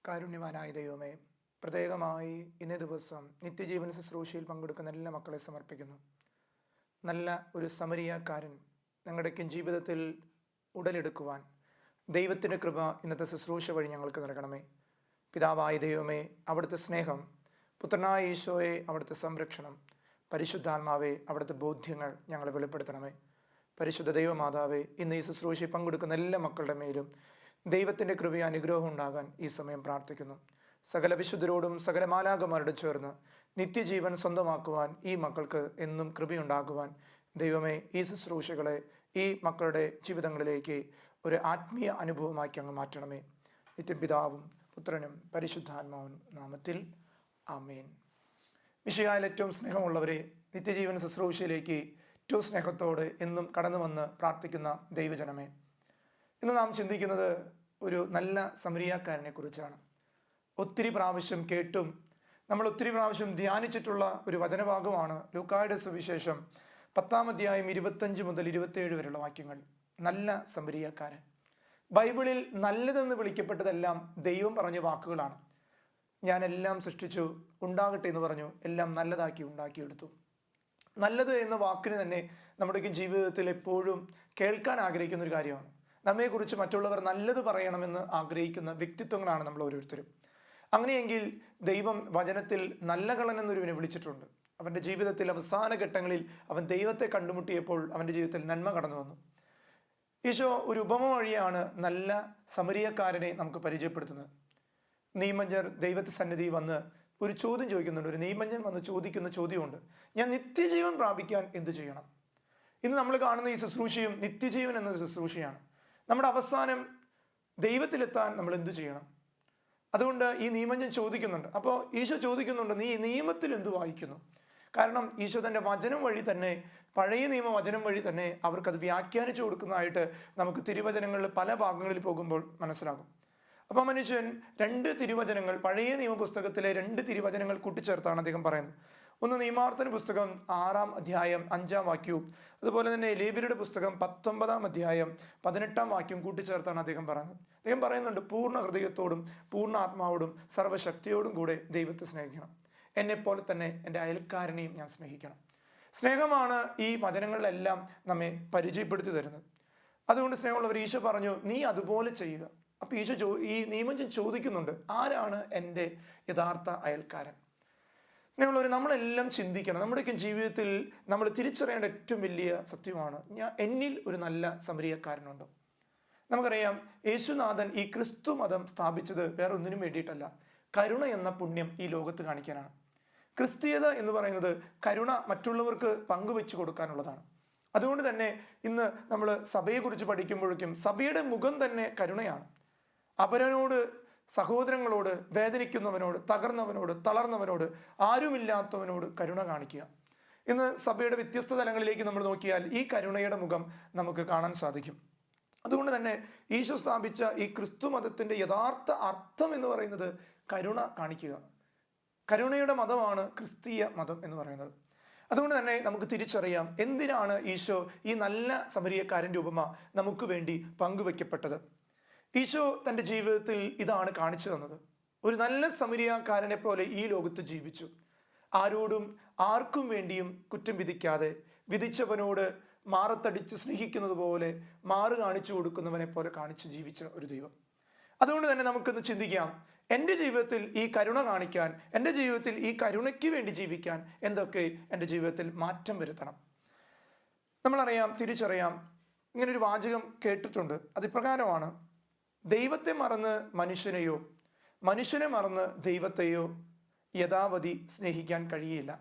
കാരുണ്യവാനായ ദൈവമേ, പ്രത്യേകമായി ഇന്നേ ദിവസം നിത്യജീവൻ ശുശ്രൂഷയിൽ പങ്കെടുക്കുന്ന എല്ലാ മക്കളെ സമർപ്പിക്കുന്നു. നല്ല ഒരു സമരിയാക്കാരൻ ഞങ്ങളുടെയൊക്കെ ജീവിതത്തിൽ ഉടലെടുക്കുവാൻ ദൈവത്തിൻ്റെ കൃപ ഇന്നത്തെ ശുശ്രൂഷ വഴി ഞങ്ങൾക്ക് നൽകണമേ. പിതാവായ ദൈവമേ, അവിടുത്തെ സ്നേഹം, പുത്രനായ ഈശോയെ അവിടുത്തെ സംരക്ഷണം, പരിശുദ്ധാത്മാവെ അവിടുത്തെ ബോധ്യങ്ങൾ ഞങ്ങളെ വെളിപ്പെടുത്തണമേ. പരിശുദ്ധ ദൈവമാതാവെ, ഇന്ന് ഈ ശുശ്രൂഷയിൽ പങ്കെടുക്കുന്ന എല്ലാ മക്കളുടെ മേലും ദൈവത്തിൻ്റെ കൃപയും അനുഗ്രഹം ഉണ്ടാകാൻ ഈ സമയം പ്രാർത്ഥിക്കുന്നു. സകല വിശുദ്ധരോടും സകല മാലാഖമാരോടും ചേർന്ന് നിത്യജീവൻ സ്വന്തമാക്കുവാൻ ഈ മക്കൾക്ക് എന്നും കൃപയുണ്ടാകുവാൻ ദൈവമേ, ഈ ശുശ്രൂഷകളെ ഈ മക്കളുടെ ജീവിതങ്ങളിലേക്ക് ഒരു ആത്മീയ അനുഭവമാക്കി അങ്ങ് മാറ്റണമേ. നിത്യപിതാവും പുത്രനും പരിശുദ്ധാത്മാവും നാമത്തിൽ ആമേൻ. വിശുദ്ധിയിൽ ഏറ്റവും സ്നേഹമുള്ളവരെ, നിത്യജീവൻ ശുശ്രൂഷയിലേക്ക് ഏറ്റവും സ്നേഹത്തോടെ എന്നും കടന്നു വന്ന് പ്രാർത്ഥിക്കുന്ന ദൈവജനമേ, ഇന്ന് നാം ചിന്തിക്കുന്നത് ഒരു നല്ല സമരിയാക്കാരനെ കുറിച്ചാണ്. ഒത്തിരി പ്രാവശ്യം കേട്ടും നമ്മൾ ഒത്തിരി പ്രാവശ്യം ധ്യാനിച്ചിട്ടുള്ള ഒരു വചനഭാഗമാണ് ലൂക്കായുടെ സുവിശേഷം 10-ാം അധ്യായം 25 മുതൽ 27 വരെയുള്ള വാക്യങ്ങൾ. നല്ല സമരിയാക്കാരൻ. ബൈബിളിൽ നല്ലതെന്ന് വിളിക്കപ്പെട്ടതെല്ലാം ദൈവം പറഞ്ഞ വാക്കുകളാണ്. ഞാൻ എല്ലാം സൃഷ്ടിച്ചു, ഉണ്ടാകട്ടെ എന്ന് പറഞ്ഞു, എല്ലാം നല്ലതാക്കി ഉണ്ടാക്കിയെടുത്തു. നല്ലത് എന്ന വാക്കിന് തന്നെ നമ്മുടെയൊക്കെ ജീവിതത്തിൽ എപ്പോഴും കേൾക്കാൻ ആഗ്രഹിക്കുന്ന ഒരു കാര്യമാണ്. നമ്മെക്കുറിച്ച് മറ്റുള്ളവർ നല്ലത് പറയണമെന്ന് ആഗ്രഹിക്കുന്ന വ്യക്തിത്വങ്ങളാണ് നമ്മൾ ഓരോരുത്തരും. അങ്ങനെയെങ്കിൽ ദൈവം വചനത്തിൽ നല്ല കളൻ എന്നൊരുവിനെ വിളിച്ചിട്ടുണ്ട്. അവൻ്റെ ജീവിതത്തിൽ അവസാന ഘട്ടങ്ങളിൽ അവൻ ദൈവത്തെ കണ്ടുമുട്ടിയപ്പോൾ അവൻ്റെ ജീവിതത്തിൽ നന്മ കടന്നു വന്നു. ഈശോ ഒരു ഉപമ വഴിയാണ് നല്ല സമരിയക്കാരനെ നമുക്ക് പരിചയപ്പെടുത്തുന്നത്. നീമഞ്ജർ ദൈവത്തെ സന്നിധി വന്ന് ഒരു ചോദ്യം ചോദിക്കുന്നുണ്ട്. ഒരു നീമഞ്ജൻ വന്ന് ചോദിക്കുന്ന ചോദ്യമുണ്ട്, ഞാൻ നിത്യജീവൻ പ്രാപിക്കാൻ എന്ത് ചെയ്യണം? ഇന്ന് നമ്മൾ കാണുന്ന ഈ ശുശ്രൂഷയും നിത്യജീവൻ എന്ന ശുശ്രൂഷയാണ്. നമ്മുടെ അവസാനം ദൈവത്തിലെത്താൻ നമ്മൾ എന്ത് ചെയ്യണം? അതുകൊണ്ട് ഈ നീമഞ്ജൻ ചോദിക്കുന്നുണ്ട്. അപ്പോൾ ഈശോ ചോദിക്കുന്നുണ്ട്, നീ നിയമത്തിൽ എന്ത് വായിക്കുന്നു? കാരണം ഈശോ തൻ്റെ വചനം വഴി തന്നെ, പഴയ നിയമ വചനം വഴി തന്നെ അവർക്കത് വ്യാഖ്യാനിച്ചു കൊടുക്കുന്നതായിട്ട് നമുക്ക് തിരുവചനങ്ങളിൽ പല ഭാഗങ്ങളിൽ പോകുമ്പോൾ മനസ്സിലാകും. അപ്പോൾ മനുഷ്യൻ 2 തിരുവചനങ്ങൾ, പഴയ നിയമപുസ്തകത്തിലെ 2 തിരുവചനങ്ങൾ കൂട്ടിച്ചേർത്താണ് അദ്ദേഹം പറയുന്നത്. ഒന്ന് നിയമാവർത്തന പുസ്തകം 6-ാം അധ്യായം 5-ാം വാക്യവും, അതുപോലെ തന്നെ ലേവ്യരുടെ പുസ്തകം 19-ാം അധ്യായം 18-ാം വാക്യവും കൂട്ടിച്ചേർത്താണ് അദ്ദേഹം പറയുന്നത്. അദ്ദേഹം പറയുന്നുണ്ട്, പൂർണ്ണ ഹൃദയത്തോടും പൂർണ്ണ ആത്മാവോടും സർവ്വശക്തിയോടും കൂടെ ദൈവത്തെ സ്നേഹിക്കണം, എന്നെപ്പോലെ തന്നെ എൻ്റെ അയൽക്കാരനെയും ഞാൻ സ്നേഹിക്കണം. സ്നേഹമാണ് ഈ വചനങ്ങളിലെല്ലാം നമ്മെ പരിചയപ്പെടുത്തി തരുന്നത്. അതുകൊണ്ട് സ്നേഹമുള്ളവർ, ഈശോ പറഞ്ഞു, നീ അതുപോലെ ചെയ്യുക. അപ്പോൾ ഈശോ ഈ നിയമജൻ ചോദിക്കുന്നുണ്ട്, ആരാണ് എൻ്റെ യഥാർത്ഥ അയൽക്കാരൻ? സ്നേഹമുള്ളവർ, നമ്മളെല്ലാം ചിന്തിക്കണം. നമ്മുടെയൊക്കെ ജീവിതത്തിൽ നമ്മൾ തിരിച്ചറിയേണ്ട ഏറ്റവും വലിയ സത്യമാണ്, എന്നിൽ ഒരു നല്ല സമരിയക്കാരനുണ്ടോ? നമുക്കറിയാം, യേശുനാഥൻ ഈ ക്രിസ്തു മതം സ്ഥാപിച്ചത് വേറെ ഒന്നിനും വേണ്ടിയിട്ടല്ല, കരുണ എന്ന പുണ്യം ഈ ലോകത്ത് കാണിക്കാനാണ്. ക്രിസ്തീയത എന്ന് പറയുന്നത് കരുണ മറ്റുള്ളവർക്ക് പങ്കുവെച്ചു കൊടുക്കാനുള്ളതാണ്. അതുകൊണ്ട് തന്നെ ഇന്ന് നമ്മൾ സഭയെക്കുറിച്ച് പഠിക്കുമ്പോഴേക്കും സഭയുടെ മുഖം തന്നെ കരുണയാണ്. അപരനോട്, സഹോദരങ്ങളോട്, വേദനിക്കുന്നവനോട്, തകർന്നവനോട്, തളർന്നവനോട്, ആരുമില്ലാത്തവനോട് കരുണ കാണിക്കുക. ഇന്ന് സഭയുടെ വ്യത്യസ്ത തലങ്ങളിലേക്ക് നമ്മൾ നോക്കിയാൽ ഈ കരുണയുടെ മുഖം നമുക്ക് കാണാൻ സാധിക്കും. അതുകൊണ്ട് തന്നെ ഈശോ സ്ഥാപിച്ച ഈ ക്രിസ്തു മതത്തിൻ്റെ യഥാർത്ഥ അർത്ഥം എന്ന് പറയുന്നത് കരുണ കാണിക്കുക. കരുണയുടെ മതമാണ് ക്രിസ്തീയ മതം എന്ന് പറയുന്നത്. അതുകൊണ്ട് തന്നെ നമുക്ക് തിരിച്ചറിയാം എന്തിനാണ് ഈശോ ഈ നല്ല സമരിയക്കാരൻ്റെ ഉപമ നമുക്ക് വേണ്ടി പങ്കുവെക്കപ്പെട്ടത്. ഈശോ തൻ്റെ ജീവിതത്തിൽ ഇതാണ് കാണിച്ചു തന്നത്. ഒരു നല്ല സമരിയക്കാരനെ പോലെ ഈ ലോകത്ത് ജീവിച്ചു. ആരോടും ആർക്കും വേണ്ടിയും കുറ്റം വിധിക്കാതെ, വിധിച്ചവനോട് മാറത്തടിച്ച് സ്നേഹിക്കുന്നത് പോലെ മാറ് കാണിച്ചു കൊടുക്കുന്നവനെ പോലെ കാണിച്ച് ജീവിച്ച ഒരു ദൈവം. അതുകൊണ്ട് തന്നെ നമുക്കൊന്ന് ചിന്തിക്കാം, എൻ്റെ ജീവിതത്തിൽ ഈ കരുണ കാണിക്കാൻ, എൻ്റെ ജീവിതത്തിൽ ഈ കരുണയ്ക്ക് വേണ്ടി ജീവിക്കാൻ എന്തൊക്കെ എൻ്റെ ജീവിതത്തിൽ മാറ്റം വരുത്തണം? നമ്മളറിയാം, തിരിച്ചറിയാം, ഇങ്ങനൊരു വാചകം കേട്ടിട്ടുണ്ട്. അതിപ്രകാരമാണ്, ദൈവത്തെ മറന്ന് മനുഷ്യനെയോ മനുഷ്യനെ മറന്ന് ദൈവത്തെയോ യഥാവധി സ്നേഹിക്കാൻ കഴിയില്ല.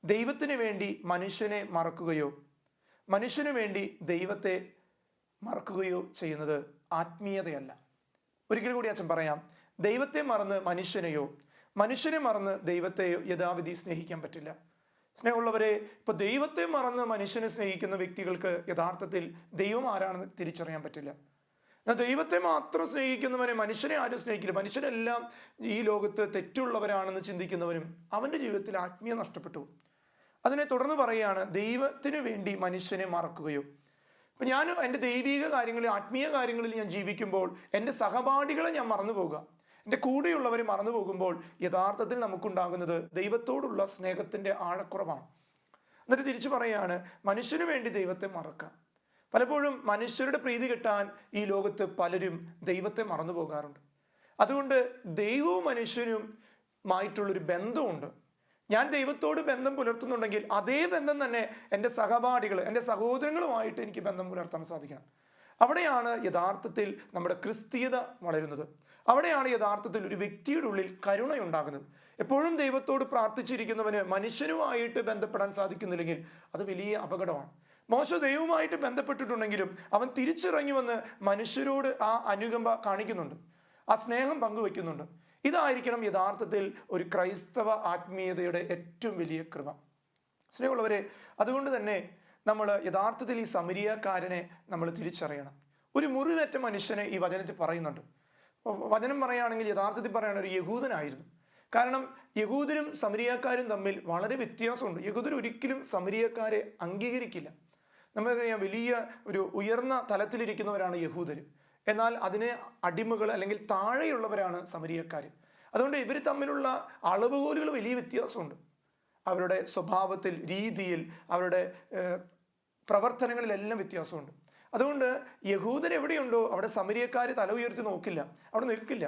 ദൈവത്തിന് വേണ്ടി മനുഷ്യനെ മറക്കുകയോ മനുഷ്യന് വേണ്ടി ദൈവത്തെ മറക്കുകയോ ചെയ്യുന്നത് ആത്മീയതയല്ല. ഒരിക്കൽ കൂടി അച്ഛൻ പറയാം, ദൈവത്തെ മറന്ന് മനുഷ്യനെയോ മനുഷ്യനെ മറന്ന് ദൈവത്തെയോ യഥാവിധി സ്നേഹിക്കാൻ പറ്റില്ല. സ്നേഹമുള്ളവരെ, ഇപ്പോൾ ദൈവത്തെ മറന്ന് മനുഷ്യനെ സ്നേഹിക്കുന്ന വ്യക്തികൾക്ക് യഥാർത്ഥത്തിൽ ദൈവം ആരാണെന്ന് തിരിച്ചറിയാൻ പറ്റില്ല. എന്നാൽ ദൈവത്തെ മാത്രം സ്നേഹിക്കുന്നവനെ മനുഷ്യനെ ആരും സ്നേഹിക്കില്ല. മനുഷ്യരെല്ലാം ഈ ലോകത്ത് തെറ്റുള്ളവരാണെന്ന് ചിന്തിക്കുന്നവനും അവൻ്റെ ജീവിതത്തിൽ ആത്മീയ നഷ്ടപ്പെട്ടു. അതിനെ തുടർന്ന് പറയുകയാണ്, ദൈവത്തിന് വേണ്ടി മനുഷ്യനെ മറക്കുകയോ. അപ്പം ഞാൻ എൻ്റെ ദൈവിക കാര്യങ്ങളിൽ, ആത്മീയ കാര്യങ്ങളിൽ ഞാൻ ജീവിക്കുമ്പോൾ എൻ്റെ സഹപാഠികളെ ഞാൻ മറന്നു പോകുക, എൻ്റെ കൂടെയുള്ളവർ മറന്നു പോകുമ്പോൾ യഥാർത്ഥത്തിൽ നമുക്കുണ്ടാകുന്നത് ദൈവത്തോടുള്ള സ്നേഹത്തിൻ്റെ ആഴക്കുറവാണ്. എന്നിട്ട് തിരിച്ചു പറയുകയാണ്, മനുഷ്യന് വേണ്ടി ദൈവത്തെ മറക്കാം. പലപ്പോഴും മനുഷ്യരുടെ പ്രീതി കിട്ടാൻ ഈ ലോകത്ത് പലരും ദൈവത്തെ മറന്നു പോകാറുണ്ട്. അതുകൊണ്ട് ദൈവവും മനുഷ്യനുമായിട്ടുള്ളൊരു ബന്ധമുണ്ട്. ഞാൻ ദൈവത്തോട് ബന്ധം പുലർത്തുന്നുണ്ടെങ്കിൽ അതേ ബന്ധം തന്നെ എൻ്റെ സഹപാഠികൾ, എൻ്റെ സഹോദരങ്ങളുമായിട്ട് എനിക്ക് ബന്ധം പുലർത്താൻ സാധിക്കണം. അവിടെയാണ് യഥാർത്ഥത്തിൽ നമ്മുടെ ക്രിസ്തീയത വളരുന്നത്. അവിടെയാണ് യഥാർത്ഥത്തിൽ ഒരു വ്യക്തിയുടെ ഉള്ളിൽ കരുണയുണ്ടാകുന്നത്. എപ്പോഴും ദൈവത്തോട് പ്രാർത്ഥിച്ചിരിക്കുന്നവന് മനുഷ്യനുമായിട്ട് ബന്ധപ്പെടാൻ സാധിക്കുന്നില്ലെങ്കിൽ അത് വലിയ അപകടമാണ്. മോശ ദൈവവുമായിട്ട് ബന്ധപ്പെട്ടിട്ടുണ്ടെങ്കിലും അവൻ തിരിച്ചിറങ്ങി വന്ന് മനുഷ്യരോട് ആ അനുകമ്പ കാണിക്കുന്നുണ്ട്, ആ സ്നേഹം പങ്കുവെക്കുന്നുണ്ട്. ഇതായിരിക്കണം യഥാർത്ഥത്തിൽ ഒരു ക്രൈസ്തവ ആത്മീയതയുടെ ഏറ്റവും വലിയ കൃപ. സ്നേഹമുള്ളവരെ, അതുകൊണ്ട് തന്നെ നമ്മൾ യഥാർത്ഥത്തിൽ ഈ സമരിയക്കാരനെ നമ്മൾ തിരിച്ചറിയണം. ഒരു മുറിവേറ്റ മനുഷ്യനെ ഈ വചനത്തിൽ പറയുന്നുണ്ട്. വചനം പറയുകയാണെങ്കിൽ യഥാർത്ഥത്തിൽ പറയുകയാണ് ഒരു യഹൂദനായിരുന്നു. കാരണം യഹൂദരും സമരിയക്കാരും തമ്മിൽ വളരെ വ്യത്യാസമുണ്ട്. യഹൂദർ ഒരിക്കലും സമരിയക്കാരെ അംഗീകരിക്കില്ല. നമുക്കറിയാം, വലിയ ഒരു ഉയർന്ന തലത്തിലിരിക്കുന്നവരാണ് യഹൂദർ. എന്നാൽ അതിന് അടിമകൾ അല്ലെങ്കിൽ താഴെയുള്ളവരാണ് സമരിയക്കാർ. അതുകൊണ്ട് ഇവർ തമ്മിലുള്ള അളവുകോലുകൾ വലിയ വ്യത്യാസമുണ്ട്. അവരുടെ സ്വഭാവത്തിൽ, രീതിയിൽ, അവരുടെ പ്രവർത്തനങ്ങളിലെല്ലാം വ്യത്യാസമുണ്ട്. അതുകൊണ്ട് യഹൂദർ എവിടെയുണ്ടോ അവിടെ സമരിയക്കാർ തല ഉയർത്തി നോക്കില്ല, അവിടെ നിൽക്കില്ല.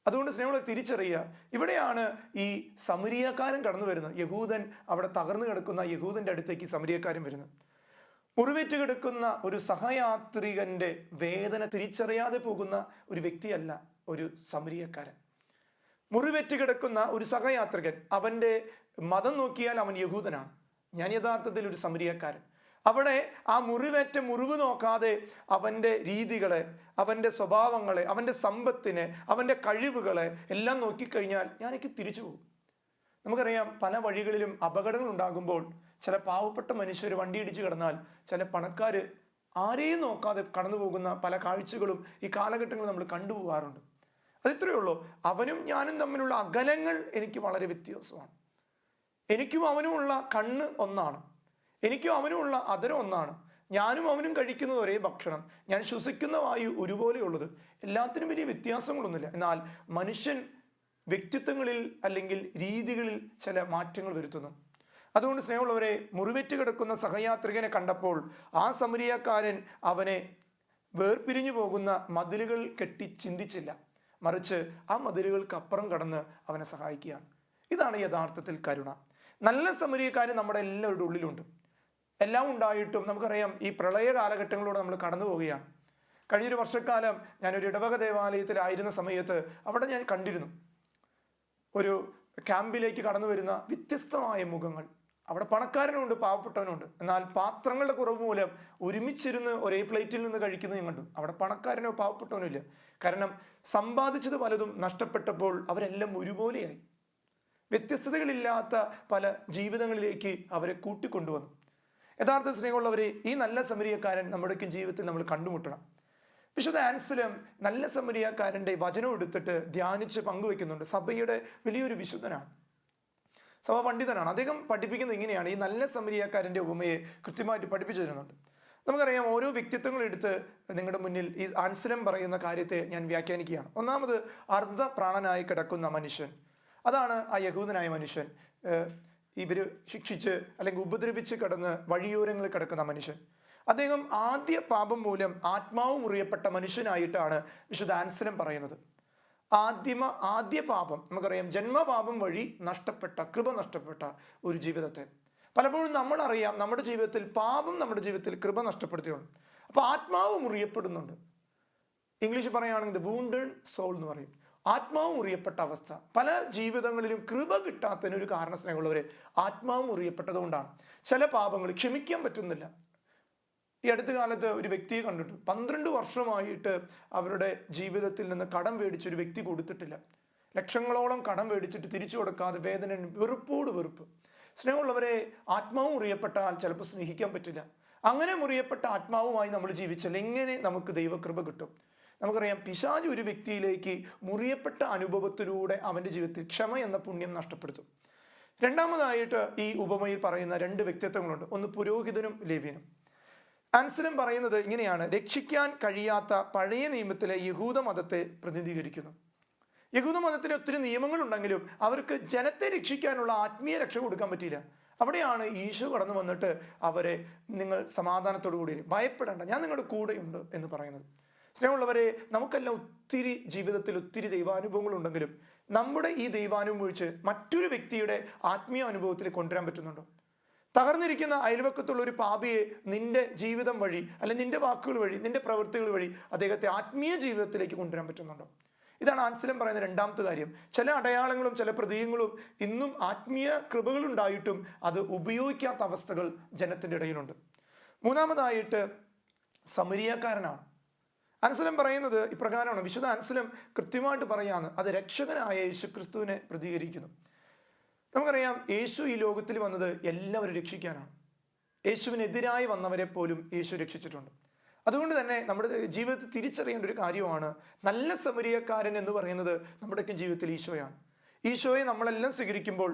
അതുകൊണ്ട് സ്നേഹങ്ങളെ തിരിച്ചറിയുക, ഇവിടെയാണ് ഈ സമരിയക്കാരൻ കടന്നു വരുന്നത്. യഹൂദൻ അവിടെ തകർന്നു കിടക്കുന്ന യഹൂദൻ്റെ അടുത്തേക്ക് സമരിയക്കാരൻ വരുന്നത്. മുറിവേറ്റ് കിടക്കുന്ന ഒരു സഹയാത്രികന്റെ വേദന തിരിച്ചറിയാതെ പോകുന്ന ഒരു വ്യക്തിയല്ല ഒരു സമരിയക്കാരൻ. മുറിവേറ്റ് കിടക്കുന്ന ഒരു സഹയാത്രികൻ, അവൻ്റെ മതം നോക്കിയാൽ അവൻ യഹൂദനാണ്. ഞാൻ യഥാർത്ഥത്തിൽ ഒരു സമരിയക്കാരൻ. അവിടെ ആ മുറിവ് നോക്കാതെ അവൻ്റെ രീതികളെ, അവൻ്റെ സ്വഭാവങ്ങളെ, അവൻ്റെ സമ്പത്തിനെ, അവൻ്റെ കഴിവുകളെ എല്ലാം നോക്കിക്കഴിഞ്ഞാൽ ഞാനേക്ക് തിരിച്ചു പോകും. നമുക്കറിയാം, പല വഴികളിലും അപകടങ്ങൾ ഉണ്ടാകുമ്പോൾ ചില പാവപ്പെട്ട മനുഷ്യർ വണ്ടിയിടിച്ച് കിടന്നാൽ ചില പണക്കാർ ആരെയും നോക്കാതെ കടന്നു പോകുന്ന പല കാഴ്ചകളും ഈ കാലഘട്ടങ്ങളിൽ നമ്മൾ കണ്ടുപോകാറുണ്ട്. അതിത്രയേ ഉള്ളൂ. അവനും ഞാനും തമ്മിലുള്ള അകലങ്ങൾ എനിക്ക് വളരെ വ്യത്യാസമാണ്. എനിക്കും അവനുമുള്ള കണ്ണ് ഒന്നാണ്, എനിക്കും അവനുമുള്ള അതരം ഒന്നാണ്. ഞാനും അവനും കഴിക്കുന്നത് ഒരേ ഭക്ഷണം, ഞാൻ ശ്വസിക്കുന്ന വായു ഒരുപോലെയുള്ളത്. എല്ലാത്തിനും വലിയ വ്യത്യാസങ്ങളൊന്നുമില്ല. എന്നാൽ മനുഷ്യൻ വ്യക്തിത്വങ്ങളിൽ അല്ലെങ്കിൽ രീതികളിൽ ചില മാറ്റങ്ങൾ വരുത്തുന്നു. അതുകൊണ്ട് സ്നേഹമുള്ളവരെ, മുറിവേറ്റ് കിടക്കുന്ന സഹയാത്രികനെ കണ്ടപ്പോൾ ആ സമരിയക്കാരൻ അവനെ വേർപിരിഞ്ഞു പോകുന്ന മതിലുകൾ കെട്ടി ചിന്തിച്ചില്ല, മറിച്ച് ആ മതിലുകൾക്കപ്പുറം കടന്ന് അവനെ സഹായിക്കുകയാണ്. ഇതാണ് യഥാർത്ഥത്തിൽ കരുണ. നല്ല സമരിയക്കാരൻ നമ്മുടെ എല്ലാവരുടെ ഉള്ളിലുണ്ട്. എല്ലാം ഉണ്ടായിട്ടും നമുക്കറിയാം, ഈ പ്രളയ കാലഘട്ടങ്ങളിലൂടെ നമ്മൾ കടന്നു പോവുകയാണ്. കഴിഞ്ഞൊരു വർഷക്കാലം ഞാനൊരു ഇടവക ദേവാലയത്തിലായിരുന്ന സമയത്ത് അവിടെ ഞാൻ കണ്ടിരുന്നു ഒരു ക്യാമ്പിലേക്ക് കടന്നു വരുന്ന വ്യത്യസ്തമായ മുഖങ്ങൾ. അവിടെ പണക്കാരനുണ്ട്, പാവപ്പെട്ടവനുണ്ട്. എന്നാൽ പാത്രങ്ങളുടെ കുറവ് മൂലം ഒരുമിച്ചിരുന്ന് ഒരേ പ്ലേറ്റിൽ നിന്ന് കഴിക്കുന്നത് ഞാൻ കണ്ടു. അവിടെ പണക്കാരനോ പാവപ്പെട്ടവനോ ഇല്ല. കാരണം സമ്പാദിച്ചത് പലതും നഷ്ടപ്പെട്ടപ്പോൾ അവരെല്ലാം ഒരുപോലെയായി. വ്യത്യസ്തതകളില്ലാത്ത പല ജീവിതങ്ങളിലേക്ക് അവരെ കൂട്ടിക്കൊണ്ടുവന്നു. യഥാർത്ഥ സ്നേഹമുള്ളവരെ, ഈ നല്ല സമരിയക്കാരൻ നമ്മുടെയൊക്കെ ജീവിതത്തിൽ നമ്മൾ കണ്ടുമുട്ടണം. വിശുദ്ധ ആൻസലം നല്ല സമരിയക്കാരൻ്റെ വചനം എടുത്തിട്ട് ധ്യാനിച്ച് പങ്കുവെക്കുന്നുണ്ട്. സഭയുടെ വലിയൊരു വിശുദ്ധനാണ്, സഭാ പണ്ഡിതനാണ്. അദ്ദേഹം പഠിപ്പിക്കുന്നത് ഇങ്ങനെയാണ്. ഈ നല്ല സമരിയക്കാരൻ്റെ ഉപമയെ കൃത്യമായിട്ട് പഠിപ്പിച്ചു തരുന്നുണ്ട്. നമുക്കറിയാം, ഓരോ വ്യക്തിത്വങ്ങൾ എടുത്ത് നിങ്ങളുടെ മുന്നിൽ ഈ ആൻസലം പറയുന്ന കാര്യത്തെ ഞാൻ വ്യാഖ്യാനിക്കുകയാണ്. ഒന്നാമത്, അർദ്ധപ്രാണനായി കിടക്കുന്ന മനുഷ്യൻ. അതാണ് ആ യഹൂദനായ മനുഷ്യൻ. ഇവർ ശിക്ഷിച്ച് അല്ലെങ്കിൽ ഉപദ്രവിച്ച് കിടന്ന് വഴിയോരങ്ങളിൽ കിടക്കുന്ന മനുഷ്യൻ. അദ്ദേഹം ആദ്യ പാപം മൂലം ആത്മാവ് മുറിയപ്പെട്ട മനുഷ്യനായിട്ടാണ് വിശുദ്ധ ആൻസലം പറയുന്നത്. ആദ്യ പാപം നമുക്കറിയാം, ജന്മപാപം വഴി കൃപ നഷ്ടപ്പെട്ട ഒരു ജീവിതത്തെ. പലപ്പോഴും നമ്മളറിയാം, നമ്മുടെ ജീവിതത്തിൽ പാപം നമ്മുടെ ജീവിതത്തിൽ കൃപ നഷ്ടപ്പെടുത്തിയുണ്ട്. അപ്പോൾ ആത്മാവ് മുറിയപ്പെടുന്നുണ്ട്. ഇംഗ്ലീഷ് പറയുകയാണെങ്കിൽ വൂണ്ടഡ് സോൾ എന്ന് പറയും. ആത്മാവ് മുറിയപ്പെട്ട അവസ്ഥ പല ജീവിതങ്ങളിലും കൃപ കിട്ടാത്തതിനൊരു കാരണ സ്നേഹമുള്ളവരെ ആത്മാവ് മുറിയപ്പെട്ടതുകൊണ്ടാണ്. ചില പാപങ്ങൾ ക്ഷമിക്കാൻ പറ്റുന്നില്ല. ഈ അടുത്ത കാലത്ത് ഒരു വ്യക്തിയെ കണ്ടിട്ട് 12 വർഷമായിട്ട് അവരുടെ ജീവിതത്തിൽ നിന്ന് കടം മേടിച്ചൊരു വ്യക്തി കൊടുത്തിട്ടില്ല. ലക്ഷങ്ങളോളം കടം മേടിച്ചിട്ട് തിരിച്ചു കൊടുക്കാതെ വേദന, വെറുപ്പോട് വെറുപ്പ്. സ്നേഹമുള്ളവരെ, ആത്മാവ് മുറിയപ്പെട്ടാൽ ചിലപ്പോൾ സ്നേഹിക്കാൻ പറ്റില്ല. അങ്ങനെ മുറിയപ്പെട്ട ആത്മാവുമായി നമ്മൾ ജീവിച്ചാൽ എങ്ങനെ നമുക്ക് ദൈവകൃപ കിട്ടും? നമുക്കറിയാം, പിശാച് ഒരു വ്യക്തിയിലേക്ക് മുറിയപ്പെട്ട അനുഭവത്തിലൂടെ അവൻ്റെ ജീവിതത്തിൽ ക്ഷമ എന്ന പുണ്യം നഷ്ടപ്പെടുത്തും. രണ്ടാമതായിട്ട് ഈ ഉപമയിൽ പറയുന്ന 2 വ്യക്തിത്വങ്ങളുണ്ട്. ഒന്ന് പുരോഹിതനും ലേവ്യനും. ആൻസലം പറയുന്നത് ഇങ്ങനെയാണ്: രക്ഷിക്കാൻ കഴിയാത്ത പഴയ നിയമത്തിലെ യഹൂദ മതത്തെ പ്രതിനിധീകരിക്കുന്നു. യഹൂദ മതത്തിന് ഒത്തിരി നിയമങ്ങളുണ്ടെങ്കിലും അവർക്ക് ജനത്തെ രക്ഷിക്കാനുള്ള ആത്മീയ രക്ഷ കൊടുക്കാൻ പറ്റിയില്ല. അവിടെയാണ് ഈശോ കടന്നു വന്നിട്ട് അവരെ നിങ്ങൾ സമാധാനത്തോടു കൂടി ഭയപ്പെടേണ്ട, ഞാൻ നിങ്ങളുടെ കൂടെയുണ്ട് എന്ന് പറയുന്നത്. സ്നേഹമുള്ളവരെ, നമുക്കെല്ലാം ഒത്തിരി ജീവിതത്തിൽ ഒത്തിരി ദൈവാനുഭവങ്ങളുണ്ടെങ്കിലും നമ്മുടെ ഈ ദൈവാനുഭവം ഒഴിച്ച് മറ്റൊരു വ്യക്തിയുടെ ആത്മീയ അനുഭവത്തിൽ കൊണ്ടുവരാൻ പറ്റുന്നുണ്ടോ? തകർന്നിരിക്കുന്ന അയൽവക്കത്തുള്ള ഒരു പാപിയെ നിന്റെ ജീവിതം വഴി, അല്ലെങ്കിൽ നിന്റെ വാക്കുകൾ വഴി, നിന്റെ പ്രവൃത്തികൾ വഴി അദ്ദേഹത്തെ ആത്മീയ ജീവിതത്തിലേക്ക് കൊണ്ടുവരാൻ പറ്റുന്നുണ്ടോ? ഇതാണ് ആൻസലം പറയുന്ന രണ്ടാമത്തെ കാര്യം. ചില അടയാളങ്ങളും ചില പ്രതീകങ്ങളും ഇന്നും ആത്മീയ കൃപകളുണ്ടായിട്ടും അത് ഉപയോഗിക്കാത്ത അവസ്ഥകൾ ജനത്തിൻ്റെ ഇടയിലുണ്ട്. മൂന്നാമതായിട്ട് സമരിയക്കാരനാണ്. അൻസലം പറയുന്നത് ഇപ്രകാരമാണ്. വിശുദ്ധ അൻസലം കൃത്യമായിട്ട് പറയാന്ന് അത് രക്ഷകനായ യേശുക്രിസ്തുവിനെ പ്രതികരിക്കുന്നു. നമുക്കറിയാം, യേശു ഈ ലോകത്തിൽ വന്നത് എല്ലാവരും രക്ഷിക്കാനാണ്. യേശുവിനെതിരായി വന്നവരെ പോലും യേശു രക്ഷിച്ചിട്ടുണ്ട്. അതുകൊണ്ട് തന്നെ നമ്മുടെ ജീവിതത്തിൽ തിരിച്ചറിയേണ്ട ഒരു കാര്യമാണ്, നല്ല സമരിയക്കാരൻ എന്ന് പറയുന്നത് നമ്മുടെയൊക്കെ ജീവിതത്തിൽ ഈശോയാണ്. ഈശോയെ നമ്മളെല്ലാം സ്വീകരിക്കുമ്പോൾ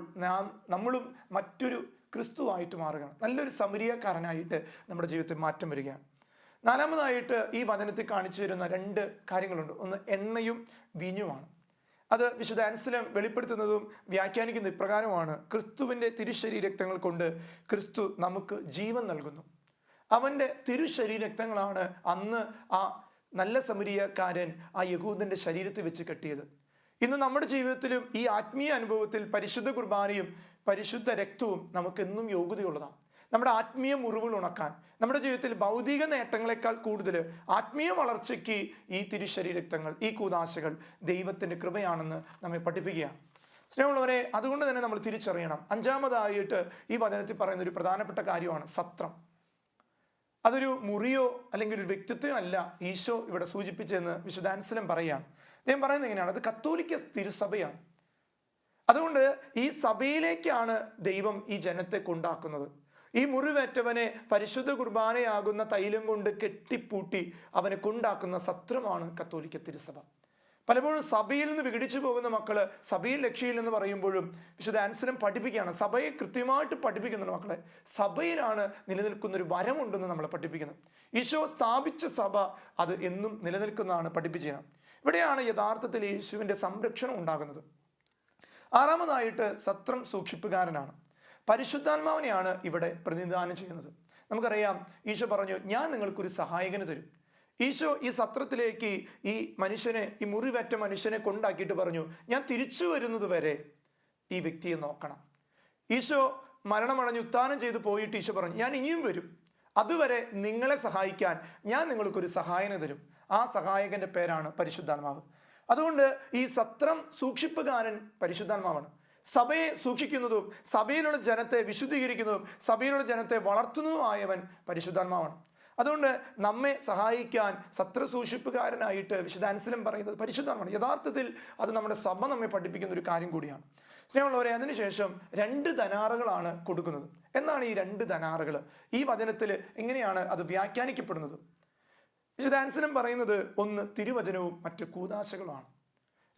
നമ്മളും മറ്റൊരു ക്രിസ്തുവായിട്ട് മാറുകയാണ്. നല്ലൊരു സമരിയക്കാരനായിട്ട് നമ്മുടെ ജീവിതത്തിൽ മാറ്റം വരികയാണ്. നാലാമതായിട്ട് ഈ വചനത്തിൽ കാണിച്ചു തരുന്ന രണ്ട് കാര്യങ്ങളുണ്ട്. ഒന്ന് എണ്ണയും വീഞ്ഞുമാണ്. അത് വിശുദ്ധ അൻസലം വെളിപ്പെടുത്തുന്നതും വ്യാഖ്യാനിക്കുന്ന ഇപ്രകാരമാണ്: ക്രിസ്തുവിൻ്റെ തിരുശരീരക്തങ്ങൾ കൊണ്ട് ക്രിസ്തു നമുക്ക് ജീവൻ നൽകുന്നു. അവൻ്റെ തിരുശരീരക്തങ്ങളാണ് അന്ന് ആ നല്ല സമരിയക്കാരൻ ആ യഹൂദൻ്റെ ശരീരത്തിൽ വെച്ച് കെട്ടിയത്. ഇന്ന് നമ്മുടെ ജീവിതത്തിലും ഈ ആത്മീയ അനുഭവത്തിൽ പരിശുദ്ധ കുർബാനയും പരിശുദ്ധ രക്തവും നമുക്കെന്നും യോഗ്യതയുള്ളതാണ്. നമ്മുടെ ആത്മീയ മുറിവുകൾ ഉണക്കാൻ, നമ്മുടെ ജീവിതത്തിൽ ഭൗതിക നേട്ടങ്ങളെക്കാൾ കൂടുതൽ ആത്മീയ വളർച്ചയ്ക്ക് ഈ തിരുശരീരക്തങ്ങൾ, ഈ കൂദാശകൾ ദൈവത്തിൻ്റെ കൃപയാണെന്ന് നമ്മെ പഠിപ്പിക്കുകയാണ്. സ്നേഹമുള്ളവരെ, അതുകൊണ്ട് തന്നെ നമ്മൾ തിരിച്ചറിയണം. അഞ്ചാമതായിട്ട് ഈ വചനത്തിൽ പറയുന്ന ഒരു പ്രധാനപ്പെട്ട കാര്യമാണ് സത്രം. അതൊരു മുറിയോ അല്ലെങ്കിൽ ഒരു വ്യക്തിത്വമോ അല്ല ഈശോ ഇവിടെ സൂചിപ്പിച്ചതെന്ന് വിശുദ്ധ അൻസലം പറയുകയാണ്. അദ്ദേഹം പറയുന്നത് എങ്ങനെയാണ്? അത് കത്തോലിക്ക തിരുസഭയാണ്. അതുകൊണ്ട് ഈ സഭയിലേക്കാണ് ദൈവം ഈ ജനത്തെ കൊണ്ടാക്കുന്നത്. ഈ മുറിവേറ്റവനെ പരിശുദ്ധ കുർബാനയാകുന്ന തൈലം കൊണ്ട് കെട്ടിപ്പൂട്ടി അവനെ കൊണ്ടാക്കുന്ന സത്രമാണ് കത്തോലിക്ക തിരുസഭ. പലപ്പോഴും സഭയിൽ നിന്ന് വിഘടിച്ചു പോകുന്ന മക്കള് സഭയിൽ രക്ഷയില്ലെന്ന് പറയുമ്പോഴും വിശുദ്ധ അൻസലം പഠിപ്പിക്കുകയാണ്, സഭയെ കൃത്യമായിട്ട് പഠിപ്പിക്കുന്നുണ്ട്. മക്കളെ, സഭയിലാണ് നിലനിൽക്കുന്ന ഒരു വരമുണ്ടെന്ന് നമ്മളെ പഠിപ്പിക്കുന്നത്. ഈശോ സ്ഥാപിച്ച സഭ അത് എന്നും നിലനിൽക്കുന്നതാണ് പഠിപ്പിച്ചത്. ഇവിടെയാണ് യഥാർത്ഥത്തിൽ യേശുവിൻ്റെ സംരക്ഷണം ഉണ്ടാകുന്നത്. ആറാമതായിട്ട് സത്രം സൂക്ഷിപ്പുകാരനാണ്. പരിശുദ്ധാത്മാവിനെയാണ് ഇവിടെ പ്രതിനിധാനം ചെയ്യുന്നത്. നമുക്കറിയാം, ഈശോ പറഞ്ഞു, ഞാൻ നിങ്ങൾക്കൊരു സഹായകന് തരും. ഈശോ ഈ സത്രത്തിലേക്ക് ഈ മുറിവേറ്റ മനുഷ്യനെ കൊണ്ടാക്കിയിട്ട് പറഞ്ഞു, ഞാൻ തിരിച്ചു വരുന്നത് വരെ ഈ വ്യക്തിയെ നോക്കണം. ഈശോ മരണമടഞ്ഞ് ഉത്ഥാനം ചെയ്ത് പോയിട്ട് ഈശോ പറഞ്ഞു, ഞാൻ ഇനിയും വരും, അതുവരെ നിങ്ങളെ സഹായിക്കാൻ ഞാൻ നിങ്ങൾക്കൊരു സഹായനെ തരും. ആ സഹായകന്റെ പേരാണ് പരിശുദ്ധാത്മാവ്. അതുകൊണ്ട് ഈ സത്രം സൂക്ഷിപ്പുകാരൻ പരിശുദ്ധാത്മാവാണ്. സഭയെ സൂക്ഷിക്കുന്നതും സഭയിലുള്ള ജനത്തെ വിശുദ്ധീകരിക്കുന്നതും സഭയിലുള്ള ജനത്തെ വളർത്തുന്നതുമായവൻ പരിശുദ്ധാത്മാവാണ്. അതുകൊണ്ട് നമ്മെ സഹായിക്കാൻ സത്രസൂക്ഷിപ്പുകാരനായിട്ട് വിശുദ്ധ അൻസലം പറയുന്നത് പരിശുദ്ധമാണ്. യഥാർത്ഥത്തിൽ അത് നമ്മുടെ സഭ നമ്മെ പഠിപ്പിക്കുന്ന ഒരു കാര്യം കൂടിയാണ്. സ്നേഹമുള്ളവരെ, അതിനുശേഷം 2 ധനാറുകളാണ് കൊടുക്കുന്നത്. എന്നാണ് ഈ 2 ധനാറുകൾ? ഈ വചനത്തിൽ എങ്ങനെയാണ് അത് വ്യാഖ്യാനിക്കപ്പെടുന്നത്? വിശുദ്ധ അൻസലം പറയുന്നത് ഒന്ന് തിരുവചനവും മറ്റ് കൂദാശകളുമാണ്.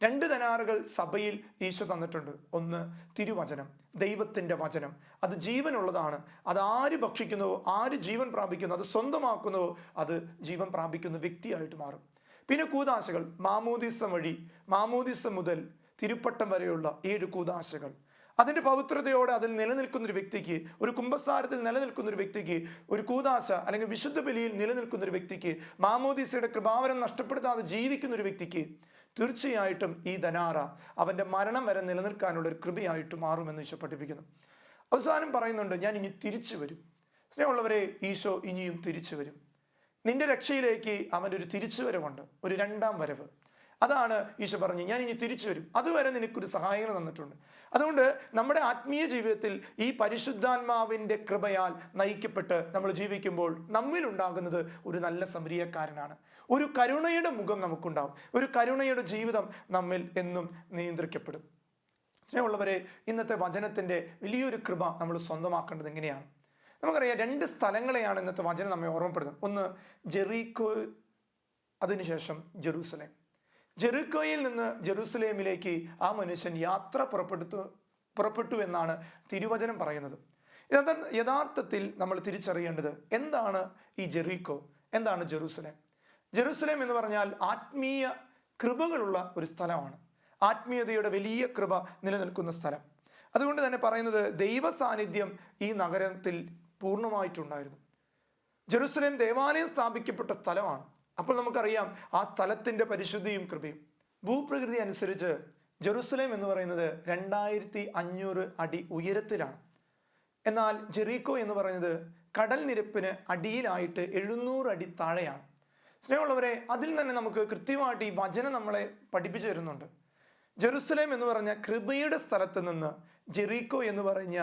2 ധനാറുകൾ സഭയിൽ ഈശോ തന്നിട്ടുണ്ട്. ഒന്ന് തിരുവചനം, ദൈവത്തിൻ്റെ വചനം. അത് ജീവനുള്ളതാണ്. അത് ആര് ഭക്ഷിക്കുന്നുവോ, ആര് ജീവൻ പ്രാപിക്കുന്നു, അത് സ്വന്തമാക്കുന്നുവോ, അത് ജീവൻ പ്രാപിക്കുന്ന വ്യക്തിയായിട്ട് മാറും. പിന്നെ കൂദാശകൾ, മാമോദിസ മുതൽ തിരുപ്പട്ടം വരെയുള്ള 7 കൂദാശകൾ. അതിൻ്റെ പവിത്രതയോടെ അതിൽ നിലനിൽക്കുന്ന ഒരു വ്യക്തിക്ക്, ഒരു കുംഭസാരത്തിൽ നിലനിൽക്കുന്ന ഒരു വ്യക്തിക്ക്, ഒരു കൂദാശ അല്ലെങ്കിൽ വിശുദ്ധ ബലിയിൽ നിലനിൽക്കുന്ന ഒരു വ്യക്തിക്ക്, മാമോദിസയുടെ കൃപാവരം നഷ്ടപ്പെടുത്താതെ ജീവിക്കുന്ന ഒരു വ്യക്തിക്ക് തീർച്ചയായിട്ടും ഈ ധനാറ അവൻ്റെ മരണം വരെ നിലനിൽക്കാനുള്ള ഒരു കൃപയായിട്ട് മാറുമെന്ന് ഈശോ പഠിപ്പിക്കുന്നു. അവസാനം പറയുന്നുണ്ട്, ഞാൻ ഇനി തിരിച്ചു വരും. സ്നേഹമുള്ളവരെ, ഈശോ ഇനിയും തിരിച്ചു വരും. നിന്റെ രക്ഷയിലേക്ക് അവൻ്റെ ഒരു തിരിച്ചുവരവുണ്ട്, ഒരു 2ാം വരവ്. അതാണ് ഈശോ പറഞ്ഞു, ഞാൻ ഇനി തിരിച്ചു വരും, അതുവരെ നിനക്കൊരു സഹായം തന്നിട്ടുണ്ട്. അതുകൊണ്ട് നമ്മുടെ ആത്മീയ ജീവിതത്തിൽ ഈ പരിശുദ്ധാത്മാവിൻ്റെ കൃപയാൽ നയിക്കപ്പെട്ട് നമ്മൾ ജീവിക്കുമ്പോൾ നമ്മിലുണ്ടാകുന്നത് ഒരു നല്ല സമരിയക്കാരനാണ്. ഒരു കരുണയുടെ മുഖം നമുക്കുണ്ടാവും. ഒരു കരുണയുടെ ജീവിതം നമ്മിൽ എന്നും നിയന്ത്രിക്കപ്പെടും. സ്നേഹമുള്ളവരെ, ഇന്നത്തെ വചനത്തിൻ്റെ വലിയൊരു കൃപ നമ്മൾ സ്വന്തമാക്കേണ്ടത് എങ്ങനെയാണ്? നമുക്കറിയാം, 2 സ്ഥലങ്ങളെയാണ് ഇന്നത്തെ വചനം നമ്മെ ഓർമ്മപ്പെടുന്നത്. ഒന്ന് ജെറീക്കോ, അതിനുശേഷം ജെറൂസലേം. ജെറീക്കോയിൽ നിന്ന് ജെറൂസലേമിലേക്ക് ആ മനുഷ്യൻ യാത്ര പുറപ്പെട്ടു എന്നാണ് തിരുവചനം പറയുന്നത്. യഥാർത്ഥത്തിൽ നമ്മൾ തിരിച്ചറിയേണ്ടത് എന്താണ് ഈ ജെറീക്കോ, എന്താണ് ജെറൂസലേം? ജെറൂസലേം എന്ന് പറഞ്ഞാൽ ആത്മീയ കൃപകളുള്ള ഒരു സ്ഥലമാണ്. ആത്മീയതയുടെ വലിയ കൃപ നിലനിൽക്കുന്ന സ്ഥലം. അതുകൊണ്ട് തന്നെ പറയുന്നത് ദൈവ സാന്നിധ്യം ഈ നഗരത്തിൽ പൂർണ്ണമായിട്ടുണ്ടായിരുന്നു. ജെറുസലേം ദേവാലയം സ്ഥാപിക്കപ്പെട്ട സ്ഥലമാണ്. അപ്പോൾ നമുക്കറിയാം ആ സ്ഥലത്തിൻ്റെ പരിശുദ്ധിയും കൃപയും. ഭൂപ്രകൃതി അനുസരിച്ച് ജെറുസലേം എന്ന് പറയുന്നത് 2500 അടി ഉയരത്തിലാണ്. എന്നാൽ ജെറീക്കോ എന്ന് പറയുന്നത് കടൽ നിരപ്പിന് അടിയിലായിട്ട് 700 അടി താഴെയാണ്. സ്നേഹമുള്ളവരെ, അതിൽ തന്നെ നമുക്ക് കൃത്യമായിട്ട് ഈ വചനം നമ്മളെ പഠിപ്പിച്ചു തരുന്നുണ്ട്. ജെറുസലേം എന്ന് പറഞ്ഞ കൃപയുടെ സ്ഥലത്ത് നിന്ന് ജെറീക്കോ എന്ന് പറഞ്ഞ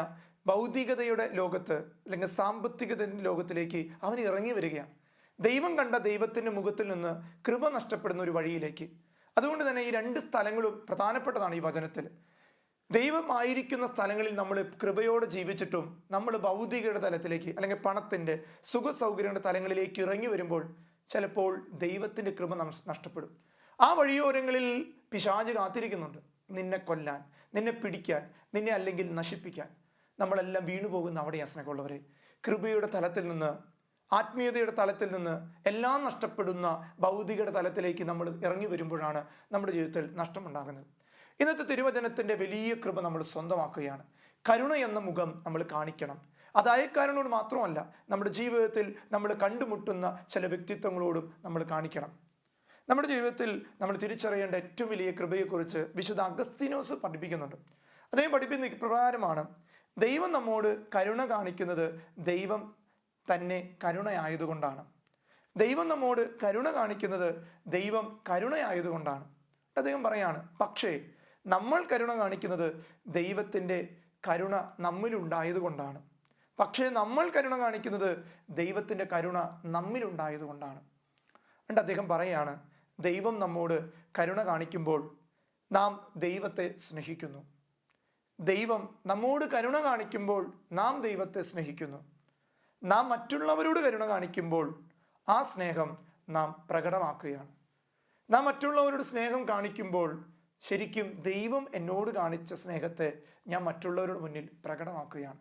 ഭൗതികതയുടെ ലോകത്ത് അല്ലെങ്കിൽ സാമ്പത്തികതയുടെ ലോകത്തിലേക്ക് അവൻ ഇറങ്ങി വരികയാണ്. ദൈവം കണ്ട ദൈവത്തിൻ്റെ മുഖത്തിൽ നിന്ന് കൃപ നഷ്ടപ്പെടുന്ന ഒരു വഴിയിലേക്ക്. അതുകൊണ്ട് തന്നെ ഈ 2 സ്ഥലങ്ങളും പ്രധാനപ്പെട്ടതാണ് ഈ വചനത്തിൽ. ദൈവമായിരിക്കുന്ന സ്ഥലങ്ങളിൽ നമ്മൾ കൃപയോടെ ജീവിച്ചിട്ടും നമ്മൾ ഭൗതികയുടെ തലത്തിലേക്ക് അല്ലെങ്കിൽ പണത്തിൻ്റെ സുഖ സൗകര്യങ്ങളുടെ തലങ്ങളിലേക്ക് ഇറങ്ങി വരുമ്പോൾ ചിലപ്പോൾ ദൈവത്തിൻ്റെ കൃപ നഷ്ടപ്പെടും. ആ വഴിയോരങ്ങളിൽ പിശാച് കാത്തിരിക്കുന്നുണ്ട്, നിന്നെ കൊല്ലാൻ, നിന്നെ പിടിക്കാൻ, നിന്നെ അല്ലെങ്കിൽ നശിപ്പിക്കാൻ. നമ്മളെല്ലാം വീണുപോകുന്ന അവിടെയാണ് സ്നേഹമുള്ളവരെ. കൃപയുടെ തലത്തിൽ നിന്ന്, ആത്മീയതയുടെ തലത്തിൽ നിന്ന് എല്ലാം നഷ്ടപ്പെടുന്ന ഭൗതികയുടെ തലത്തിലേക്ക് നമ്മൾ ഇറങ്ങി വരുമ്പോഴാണ് നമ്മുടെ ജീവിതത്തിൽ നഷ്ടമുണ്ടാകുന്നത്. ഇന്നത്തെ തിരുവചനത്തിൻ്റെ വലിയ കൃപ നമ്മൾ സ്വന്തമാക്കുകയാണ്. കരുണ എന്ന മുഖം നമ്മൾ കാണിക്കണം. അത് അയൽക്കാരനോട് മാത്രമല്ല, നമ്മുടെ ജീവിതത്തിൽ നമ്മൾ കണ്ടുമുട്ടുന്ന ചില വ്യക്തിത്വങ്ങളോടും നമ്മൾ കാണിക്കണം. നമ്മുടെ ജീവിതത്തിൽ നമ്മൾ തിരിച്ചറിയേണ്ട ഏറ്റവും വലിയ കൃപയെക്കുറിച്ച് വിശുദ്ധ അഗസ്തീനോസ് പഠിപ്പിക്കുന്നുണ്ട്. അദ്ദേഹം പഠിപ്പിക്കുന്ന ഇപ്രകാരമാണ്: ദൈവം നമ്മോട് കരുണ കാണിക്കുന്നത് ദൈവം തന്നെ കരുണയായതുകൊണ്ടാണ്. ദൈവം നമ്മോട് കരുണ കാണിക്കുന്നത് ദൈവം കരുണയായതുകൊണ്ടാണ്. അദ്ദേഹം പറയാണ്, പക്ഷേ നമ്മൾ കരുണ കാണിക്കുന്നത് ദൈവത്തിൻ്റെ കരുണ നമ്മിലുണ്ടായതുകൊണ്ടാണ്. പക്ഷേ നമ്മൾ കരുണ കാണിക്കുന്നത് ദൈവത്തിൻ്റെ കരുണ നമ്മിലുണ്ടായതുകൊണ്ടാണ്. എന്നിട്ട് അദ്ദേഹം പറയാണ്, ദൈവം നമ്മോട് കരുണ കാണിക്കുമ്പോൾ നാം ദൈവത്തെ സ്നേഹിക്കുന്നു. ദൈവം നമ്മോട് കരുണ കാണിക്കുമ്പോൾ നാം ദൈവത്തെ സ്നേഹിക്കുന്നു. നാം മറ്റുള്ളവരോട് കരുണ കാണിക്കുമ്പോൾ ആ സ്നേഹം നാം പ്രകടമാക്കുകയാണ്. നാം മറ്റുള്ളവരോട് സ്നേഹം കാണിക്കുമ്പോൾ ശരിക്കും ദൈവം എന്നോട് കാണിച്ച സ്നേഹത്തെ ഞാൻ മറ്റുള്ളവരുടെ മുന്നിൽ പ്രകടമാക്കുകയാണ്.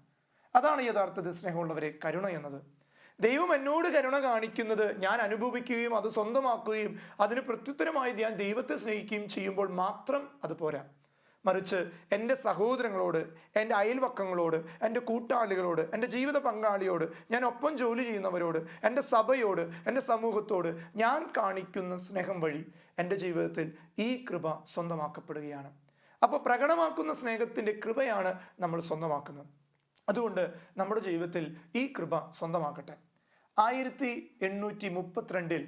അതാണ് യഥാർത്ഥത്തിൽ സ്നേഹമുള്ളവരെ കരുണ എന്നത്. ദൈവം എന്നോട് കരുണ കാണിക്കുന്നത് ഞാൻ അനുഭവിക്കുകയും അത് സ്വന്തമാക്കുകയും അതിന് പ്രത്യുത്തരമായി ഞാൻ ദൈവത്തെ സ്നേഹിക്കുകയും ചെയ്യുമ്പോൾ മാത്രം അത് പോരാ. മറിച്ച് എൻ്റെ സഹോദരങ്ങളോട്, എൻ്റെ അയൽവക്കങ്ങളോട്, എൻ്റെ കൂട്ടാളികളോട്, എൻ്റെ ജീവിത പങ്കാളിയോട്, ഞാൻ ഒപ്പം ജോലി ചെയ്യുന്നവരോട്, എൻ്റെ സഭയോട്, എൻ്റെ സമൂഹത്തോട് ഞാൻ കാണിക്കുന്ന സ്നേഹം വഴി എൻ്റെ ജീവിതത്തിൽ ഈ കൃപ സ്വന്തമാക്കപ്പെടുകയാണ്. അപ്പോൾ പ്രകടമാക്കുന്ന സ്നേഹത്തിൻ്റെ കൃപയാണ് നമ്മൾ സ്വന്തമാക്കുന്നത്. അതുകൊണ്ട് നമ്മുടെ ജീവിതത്തിൽ ഈ കൃപ സ്വന്തമാക്കട്ടെ. 1832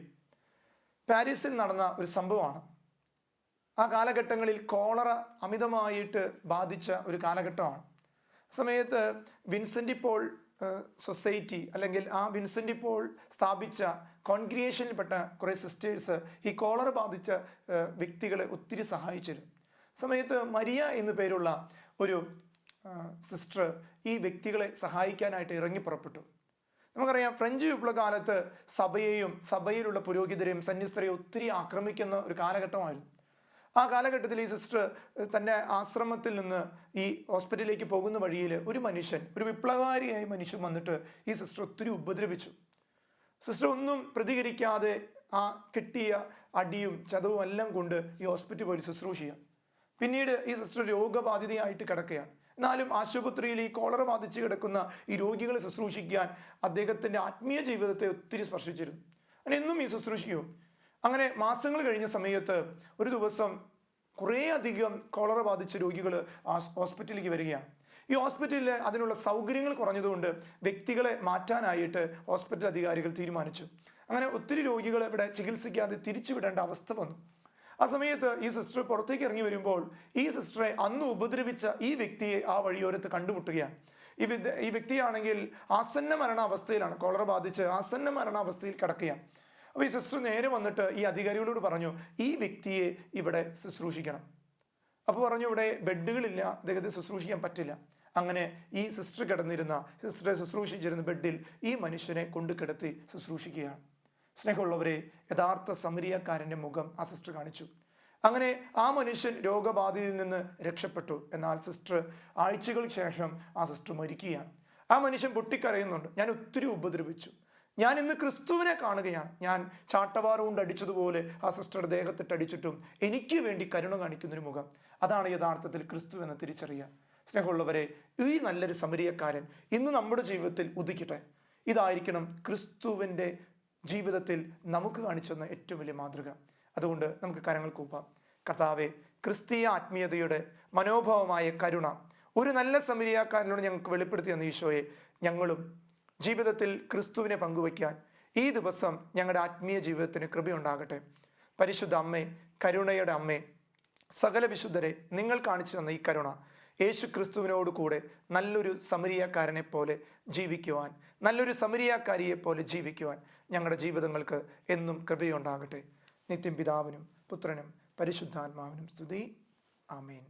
പാരീസിൽ നടന്ന ഒരു സംഭവമാണ്. ആ കാലഘട്ടങ്ങളിൽ കോളറ അമിതമായിട്ട് ബാധിച്ച ഒരു കാലഘട്ടമാണ്. സമയത്ത് വിൻസെൻ്റ് പോൾ സൊസൈറ്റി അല്ലെങ്കിൽ ആ വിൻസെൻ്റ് പോൾ സ്ഥാപിച്ച കോൺഗ്രിഗേഷനിൽപ്പെട്ട കുറേ സിസ്റ്റേഴ്സ് ഈ കോളറ ബാധിച്ച വ്യക്തികളെ ഒത്തിരി സഹായിച്ചിരുന്നു. സമയത്ത് മരിയ എന്നു പേരുള്ള ഒരു സിസ്റ്റർ ഈ വ്യക്തികളെ സഹായിക്കാനായിട്ട് ഇറങ്ങി പുറപ്പെട്ടു. നമുക്കറിയാം, ഫ്രഞ്ച് വിപ്ലവകാലത്ത് സഭയെയും സഭയിലുള്ള പുരോഹിതരെയും സന്യസ്തരെയും ഒത്തിരി ആക്രമിക്കുന്ന ഒരു കാലഘട്ടമായിരുന്നു. ആ കാലഘട്ടത്തിൽ ഈ സിസ്റ്റർ തൻ്റെ ആശ്രമത്തിൽ നിന്ന് ഈ ഹോസ്പിറ്റലിലേക്ക് പോകുന്ന വഴിയിൽ ഒരു മനുഷ്യൻ, ഒരു വിപ്ലവകാരിയായ മനുഷ്യൻ വന്നിട്ട് ഈ സിസ്റ്റർ ഒത്തിരി ഉപദ്രവിച്ചു. സിസ്റ്റർ ഒന്നും പ്രതികരിക്കാതെ ആ കിട്ടിയ അടിയും ചതവും എല്ലാം കൊണ്ട് ഈ ഹോസ്പിറ്റലിൽ പോയി ശുശ്രൂഷ ചെയ്യാം. പിന്നീട് ഈ സിസ്റ്റർ രോഗബാധിതയായിട്ട് കിടക്കുകയാണ്. എന്നാലും ആശുപത്രിയിൽ ഈ കോളറ ബാധിച്ച് കിടക്കുന്ന ഈ രോഗികളെ ശുശ്രൂഷിക്കാൻ അദ്ദേഹത്തിൻ്റെ ആത്മീയ ജീവിതത്തെ ഒത്തിരി സ്പർശിച്ചിരുന്നു. അങ്ങനെ എന്നും ഈ ശുശ്രൂഷിക്കും. അങ്ങനെ മാസങ്ങൾ കഴിഞ്ഞ സമയത്ത് ഒരു ദിവസം കുറേ അധികം കോളറ ബാധിച്ച രോഗികൾ ഹോസ്പിറ്റലിലേക്ക് വരികയാണ്. ഈ ഹോസ്പിറ്റലിൽ അതിനുള്ള സൗകര്യങ്ങൾ കുറഞ്ഞതുകൊണ്ട് വ്യക്തികളെ മാറ്റാനായിട്ട് ഹോസ്പിറ്റൽ അധികാരികൾ തീരുമാനിച്ചു. അങ്ങനെ ഒത്തിരി രോഗികളെ ഇവിടെ ചികിത്സിക്കാതെ തിരിച്ചുവിടേണ്ട അവസ്ഥ വന്നു. ആ സമയത്ത് ഈ സിസ്റ്റർ പുറത്തേക്ക് ഇറങ്ങി വരുമ്പോൾ ഈ സിസ്റ്ററെ അന്ന് ഉപദ്രവിച്ച ഈ വ്യക്തിയെ ആ വഴിയോരത്ത് കണ്ടുമുട്ടുകയാണ്. ഈ വ്യക്തിയാണെങ്കിൽ ആസന്ന മരണാവസ്ഥയിലാണ്, കോളറ ബാധിച്ച് ആസന്ന മരണാവസ്ഥയിൽ കിടക്കുകയാണ്. അപ്പോൾ ഈ സിസ്റ്റർ നേരെ വന്നിട്ട് ഈ അധികാരികളോട് പറഞ്ഞു, ഈ വ്യക്തിയെ ഇവിടെ ശുശ്രൂഷിക്കണം. അപ്പോൾ പറഞ്ഞു, ഇവിടെ ബെഡുകളില്ല, അദ്ദേഹത്തെ ശുശ്രൂഷിക്കാൻ പറ്റില്ല. അങ്ങനെ ഈ സിസ്റ്റർ സിസ്റ്ററെ ശുശ്രൂഷിച്ചിരുന്ന ബെഡിൽ ഈ മനുഷ്യനെ കൊണ്ടു കിടത്തി ശുശ്രൂഷിക്കുകയാണ്. സ്നേഹമുള്ളവരെ, യഥാർത്ഥ സമരിയക്കാരൻ്റെ മുഖം ആ സിസ്റ്റർ കാണിച്ചു. അങ്ങനെ ആ മനുഷ്യൻ രോഗബാധയിൽ നിന്ന് രക്ഷപ്പെട്ടു. എന്നാൽ സിസ്റ്റർ ആഴ്ചകൾക്ക് ശേഷം ആ സിസ്റ്റർ മരിക്കുകയാണ്. ആ മനുഷ്യൻ പൊട്ടിക്കരയുന്നുണ്ട്, ഞാൻ ഒത്തിരി ഉപദ്രവിച്ചു, ഞാൻ ഇന്ന് ക്രിസ്തുവിനെ കാണുകയാണ്. ഞാൻ ചാട്ടവാറ് കൊണ്ട് അടിച്ചതുപോലെ ആ സിസ്റ്ററുടെ ദേഹത്തിട്ട് അടിച്ചിട്ടും എനിക്ക് വേണ്ടി കരുണ കാണിക്കുന്നൊരു മുഖം, അതാണ് യഥാർത്ഥത്തിൽ ക്രിസ്തു എന്ന് തിരിച്ചറിയുക. സ്നേഹമുള്ളവരെ, ഈ നല്ലൊരു സമരിയക്കാരൻ ഇന്ന് നമ്മുടെ ജീവിതത്തിൽ ഉദിക്കട്ടെ. ഇതായിരിക്കണം ക്രിസ്തുവിൻ്റെ ജീവിതത്തിൽ നമുക്ക് കാണിച്ചെന്ന ഏറ്റവും വലിയ മാതൃക. അതുകൊണ്ട് നമുക്ക് കരങ്ങൾ കൂപ്പാം. കർത്താവെ, ക്രിസ്തീയ ആത്മീയതയുടെ മനോഭാവമായ കരുണ ഒരു നല്ല സമരിയാക്കാരനോട് ഞങ്ങൾക്ക് വെളിപ്പെടുത്തി തന്ന ഈശോയെ, ഞങ്ങളും ജീവിതത്തിൽ ക്രിസ്തുവിനെ പങ്കുവയ്ക്കാൻ ഈ ദിവസം ഞങ്ങളുടെ ആത്മീയ ജീവിതത്തിന് കൃപയുണ്ടാകട്ടെ. പരിശുദ്ധ അമ്മേ, കരുണയുടെ അമ്മേ, സകല വിശുദ്ധരെ, നിങ്ങൾ കാണിച്ചു തന്ന ഈ കരുണ യേശു ക്രിസ്തുവിനോട് കൂടെ നല്ലൊരു സമരിയാക്കാരനെ പോലെ ജീവിക്കുവാൻ, നല്ലൊരു സമരിയാക്കാരിയെ പോലെ ജീവിക്കുവാൻ ഞങ്ങളുടെ ജീവിതങ്ങൾക്ക് എന്നും കൃപയുണ്ടാകട്ടെ. നിത്യം പിതാവിനും പുത്രനും പരിശുദ്ധാത്മാവിനും സ്തുതി. ആമേൻ.